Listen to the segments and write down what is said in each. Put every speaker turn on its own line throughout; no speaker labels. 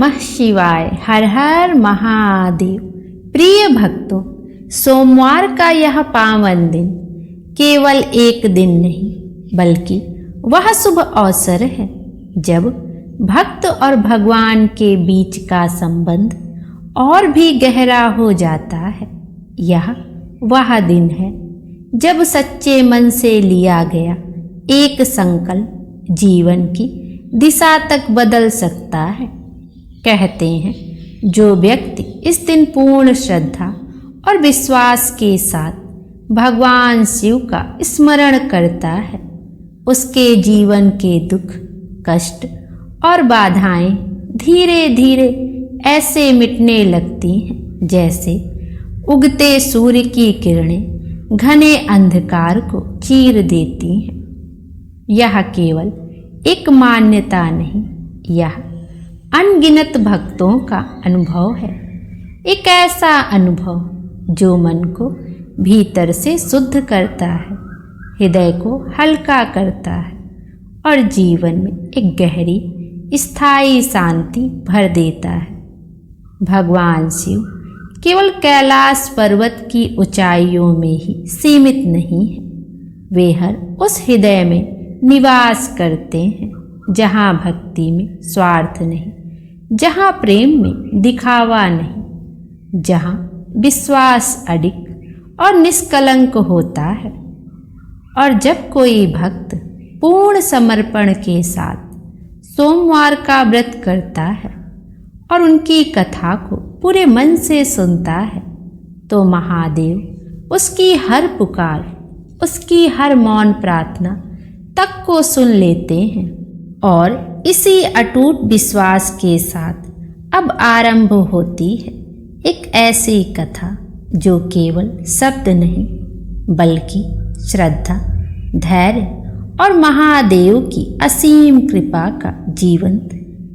नमः शिवाय। हर हर महादेव। प्रिय भक्तों, सोमवार का यह पावन दिन केवल एक दिन नहीं बल्कि वह शुभ अवसर है जब भक्त और भगवान के बीच का संबंध और भी गहरा हो जाता है। यह वह दिन है जब सच्चे मन से लिया गया एक संकल्प जीवन की दिशा तक बदल सकता है। कहते हैं जो व्यक्ति इस दिन पूर्ण श्रद्धा और विश्वास के साथ भगवान शिव का स्मरण करता है, उसके जीवन के दुख, कष्ट और बाधाएं धीरे धीरे ऐसे मिटने लगती हैं जैसे उगते सूर्य की किरणें घने अंधकार को चीर देती हैं। यह केवल एक मान्यता नहीं, यह अनगिनत भक्तों का अनुभव है। एक ऐसा अनुभव जो मन को भीतर से शुद्ध करता है, हृदय को हल्का करता है और जीवन में एक गहरी स्थायी शांति भर देता है। भगवान शिव केवल कैलाश पर्वत की ऊंचाइयों में ही सीमित नहीं है, वे हर उस हृदय में निवास करते हैं जहाँ भक्ति में स्वार्थ नहीं, जहाँ प्रेम में दिखावा नहीं, जहाँ विश्वास अडिग और निष्कलंक होता है। और जब कोई भक्त पूर्ण समर्पण के साथ सोमवार का व्रत करता है और उनकी कथा को पूरे मन से सुनता है, तो महादेव उसकी हर पुकार, उसकी हर मौन प्रार्थना तक को सुन लेते हैं। और इसी अटूट विश्वास के साथ अब आरंभ होती है एक ऐसी कथा जो केवल शब्द नहीं बल्कि श्रद्धा, धैर्य और महादेव की असीम कृपा का जीवंत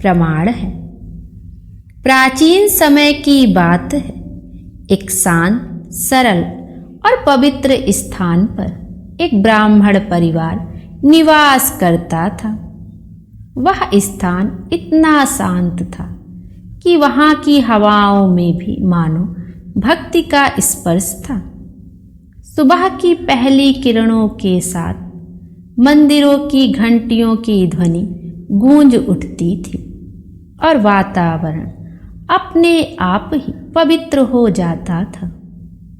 प्रमाण है। प्राचीन समय की बात है, एक शांत, सरल और पवित्र स्थान पर एक ब्राह्मण परिवार निवास करता था। वह स्थान इतना शांत था कि वहाँ की हवाओं में भी मानो भक्ति का स्पर्श था। सुबह की पहली किरणों के साथ मंदिरों की घंटियों की ध्वनि गूंज उठती थी और वातावरण अपने आप ही पवित्र हो जाता था।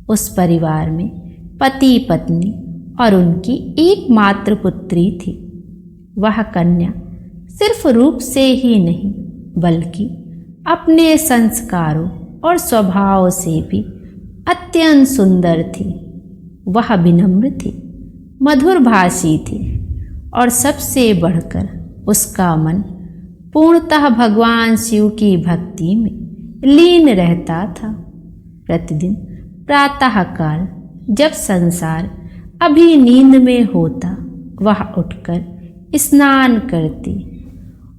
उस परिवार में पति पत्नी और उनकी एकमात्र पुत्री थी। वह कन्या सिर्फ रूप से ही नहीं बल्कि अपने संस्कारों और स्वभाव से भी अत्यंत सुंदर थी। वह विनम्र थी, मधुरभाषी थी और सबसे बढ़कर उसका मन पूर्णतः भगवान शिव की भक्ति में लीन रहता था। प्रतिदिन प्रातःकाल जब संसार अभी नींद में होता, वह उठकर स्नान करती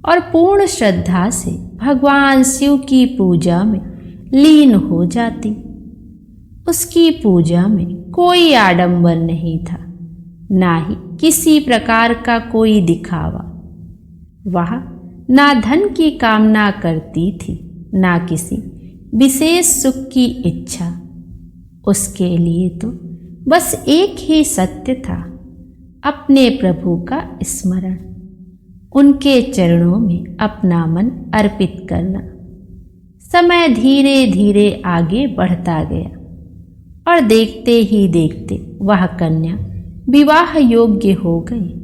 और पूर्ण श्रद्धा से भगवान शिव की पूजा में लीन हो जाती। उसकी पूजा में कोई आडंबर नहीं था, ना ही किसी प्रकार का कोई दिखावा। वह ना धन की कामना करती थी, ना किसी विशेष सुख की इच्छा। उसके लिए तो बस एक ही सत्य था, अपने प्रभु का स्मरण, उनके चरणों में अपना मन अर्पित करना। समय धीरे धीरे आगे बढ़ता गया और देखते ही देखते वह कन्या विवाह योग्य हो गई।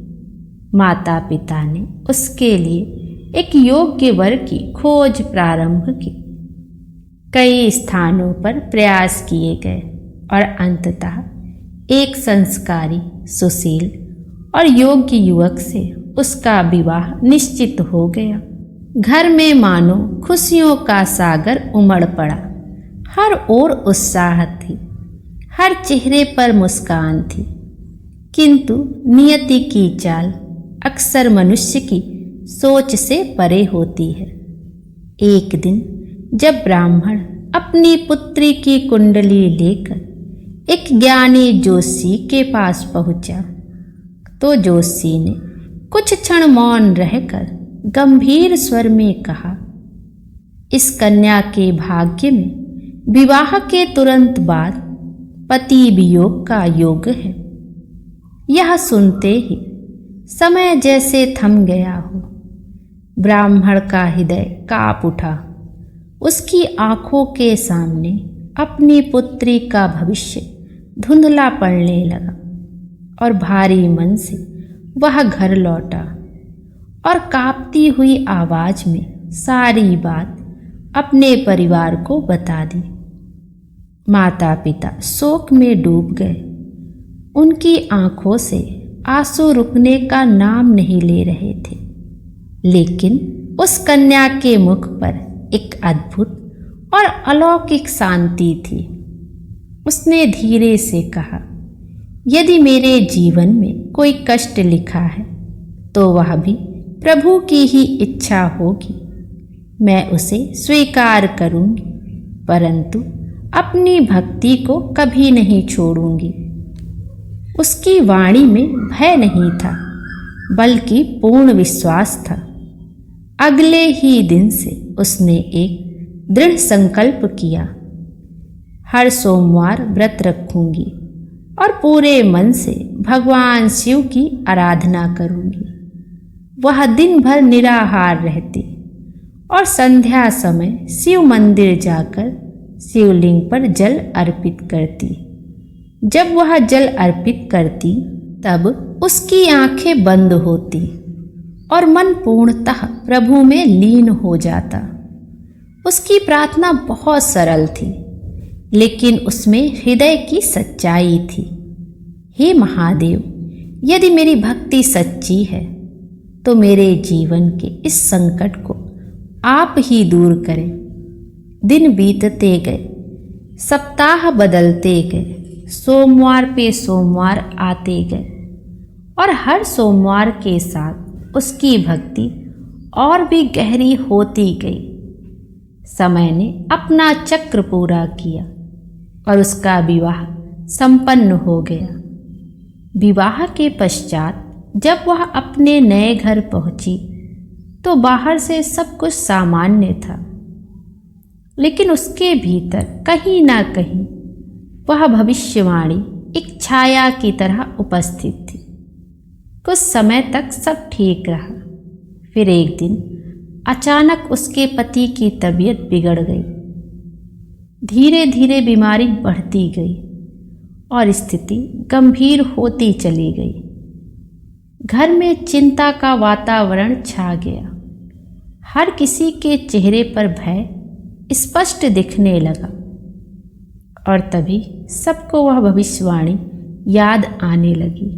माता पिता ने उसके लिए एक योग्य वर की खोज प्रारंभ की। कई स्थानों पर प्रयास किए गए और अंततः एक संस्कारी, सुशील और योग्य युवक से उसका विवाह निश्चित हो गया। घर में मानो खुशियों का सागर उमड़ पड़ा। हर ओर उत्साह थी, हर चेहरे पर मुस्कान थी। किंतु नियति की चाल अक्सर मनुष्य की सोच से परे होती है। एक दिन जब ब्राह्मण अपनी पुत्री की कुंडली लेकर एक ज्ञानी जोशी के पास पहुंचा, तो जोशी ने कुछ क्षण मौन रहकर गंभीर स्वर में कहा, इस कन्या के भाग्य में विवाह के तुरंत बाद पति वियोग का योग है। यह सुनते ही समय जैसे थम गया हो। ब्राह्मण का हृदय काँप उठा। उसकी आंखों के सामने अपनी पुत्री का भविष्य धुंधला पड़ने लगा और भारी मन से वह घर लौटा और कांपती हुई आवाज में सारी बात अपने परिवार को बता दी। माता पिता शोक में डूब गए। उनकी आंखों से आंसू रुकने का नाम नहीं ले रहे थे, लेकिन उस कन्या के मुख पर एक अद्भुत और अलौकिक शांति थी। उसने धीरे से कहा, यदि मेरे जीवन में कोई कष्ट लिखा है तो वह भी प्रभु की ही इच्छा होगी। मैं उसे स्वीकार करूंगी, परंतु अपनी भक्ति को कभी नहीं छोड़ूंगी। उसकी वाणी में भय नहीं था, बल्कि पूर्ण विश्वास था। अगले ही दिन से उसने एक दृढ़ संकल्प किया, हर सोमवार व्रत रखूंगी और पूरे मन से भगवान शिव की आराधना करूंगी। वह दिन भर निराहार रहती और संध्या समय शिव मंदिर जाकर शिवलिंग पर जल अर्पित करती। जब वह जल अर्पित करती तब उसकी आंखें बंद होती और मन पूर्णतः प्रभु में लीन हो जाता। उसकी प्रार्थना बहुत सरल थी, लेकिन उसमें हृदय की सच्चाई थी। हे महादेव, यदि मेरी भक्ति सच्ची है तो मेरे जीवन के इस संकट को आप ही दूर करें। दिन बीतते गए, सप्ताह बदलते गए, सोमवार पे सोमवार आते गए और हर सोमवार के साथ उसकी भक्ति और भी गहरी होती गई। समय ने अपना चक्र पूरा किया और उसका विवाह संपन्न हो गया। विवाह के पश्चात जब वह अपने नए घर पहुंची तो बाहर से सब कुछ सामान्य था, लेकिन उसके भीतर कहीं ना कहीं वह भविष्यवाणी एक छाया की तरह उपस्थित थी। कुछ समय तक सब ठीक रहा, फिर एक दिन अचानक उसके पति की तबीयत बिगड़ गई। धीरे धीरे बीमारी बढ़ती गई और स्थिति गंभीर होती चली गई। घर में चिंता का वातावरण छा गया। हर किसी के चेहरे पर भय स्पष्ट दिखने लगा और तभी सबको वह भविष्यवाणी याद आने लगी।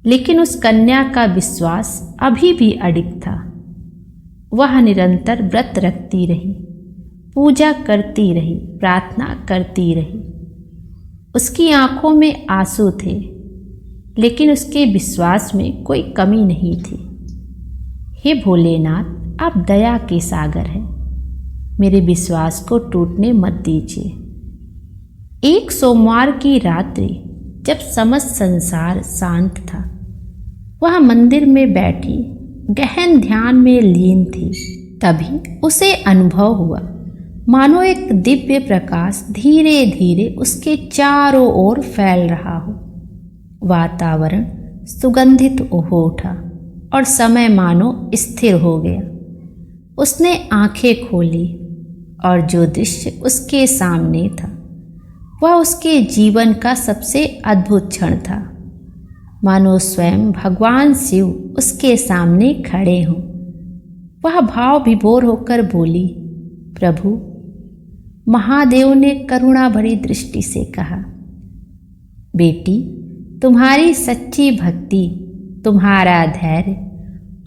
लेकिन उस कन्या का विश्वास अभी भी अडिग था। वह निरंतर व्रत रखती रही, पूजा करती रही, प्रार्थना करती रही। उसकी आंखों में आंसू थे, लेकिन उसके विश्वास में कोई कमी नहीं थी। हे भोलेनाथ, आप दया के सागर हैं, मेरे विश्वास को टूटने मत दीजिए। एक सोमवार की रात्रि जब समस्त संसार शांत था, वह मंदिर में बैठी गहन ध्यान में लीन थी। तभी उसे अनुभव हुआ मानो एक दिव्य प्रकाश धीरे धीरे उसके चारों ओर फैल रहा हो। वातावरण सुगंधित हो उठा और समय मानो स्थिर हो गया। उसने आंखें खोली और जो दृश्य उसके सामने था वह उसके जीवन का सबसे अद्भुत क्षण था। मानो स्वयं भगवान शिव उसके सामने खड़े हों। वह भाव विभोर होकर बोली, प्रभु। महादेव ने करुणा भरी दृष्टि से कहा, बेटी, तुम्हारी सच्ची भक्ति, तुम्हारा धैर्य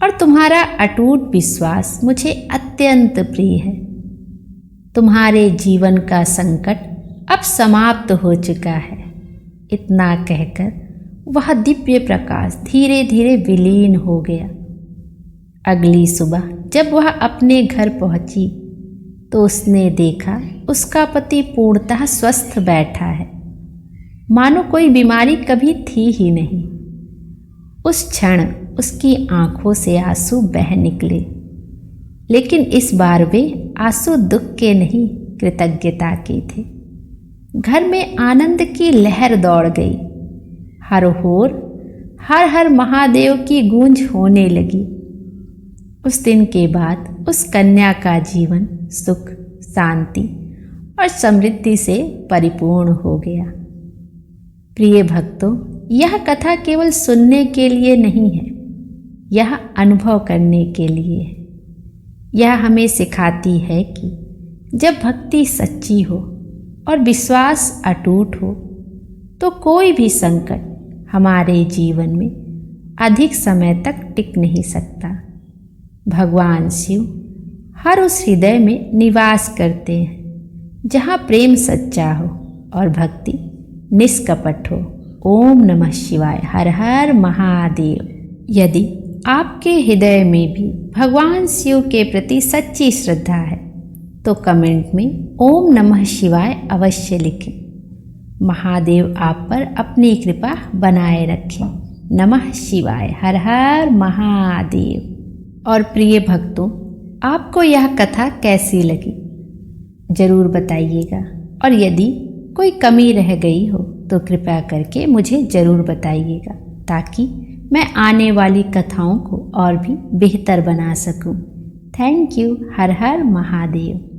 और तुम्हारा अटूट विश्वास मुझे अत्यंत प्रिय है। तुम्हारे जीवन का संकट अब समाप्त हो चुका है। इतना कहकर वह दिव्य प्रकाश धीरे धीरे विलीन हो गया। अगली सुबह जब वह अपने घर पहुंची तो उसने देखा उसका पति पूर्णतः स्वस्थ बैठा है, मानो कोई बीमारी कभी थी ही नहीं। उस क्षण उसकी आंखों से आंसू बह निकले, लेकिन इस बार वे आंसू दुख के नहीं कृतज्ञता के थे। घर में आनंद की लहर दौड़ गई। हर ओर हर हर महादेव की गूंज होने लगी। उस दिन के बाद उस कन्या का जीवन सुख, शांति और समृद्धि से परिपूर्ण हो गया। प्रिय भक्तों, यह कथा केवल सुनने के लिए नहीं है, यह अनुभव करने के लिए है। यह हमें सिखाती है कि जब भक्ति सच्ची हो और विश्वास अटूट हो तो कोई भी संकट हमारे जीवन में अधिक समय तक टिक नहीं सकता। भगवान शिव हर उस हृदय में निवास करते हैं जहाँ प्रेम सच्चा हो और भक्ति निष्कपट हो। ओम नमः शिवाय। हर हर महादेव। यदि आपके हृदय में भी भगवान शिव के प्रति सच्ची श्रद्धा है तो कमेंट में ओम नमः शिवाय अवश्य लिखें। महादेव आप पर अपनी कृपा बनाए रखें। नमः शिवाय। हर हर महादेव। और प्रिय भक्तों, आपको यह कथा कैसी लगी जरूर बताइएगा, और यदि कोई कमी रह गई हो तो कृपया करके मुझे जरूर बताइएगा ताकि मैं आने वाली कथाओं को और भी बेहतर बना सकूं। Thank you. Her her Mahadev.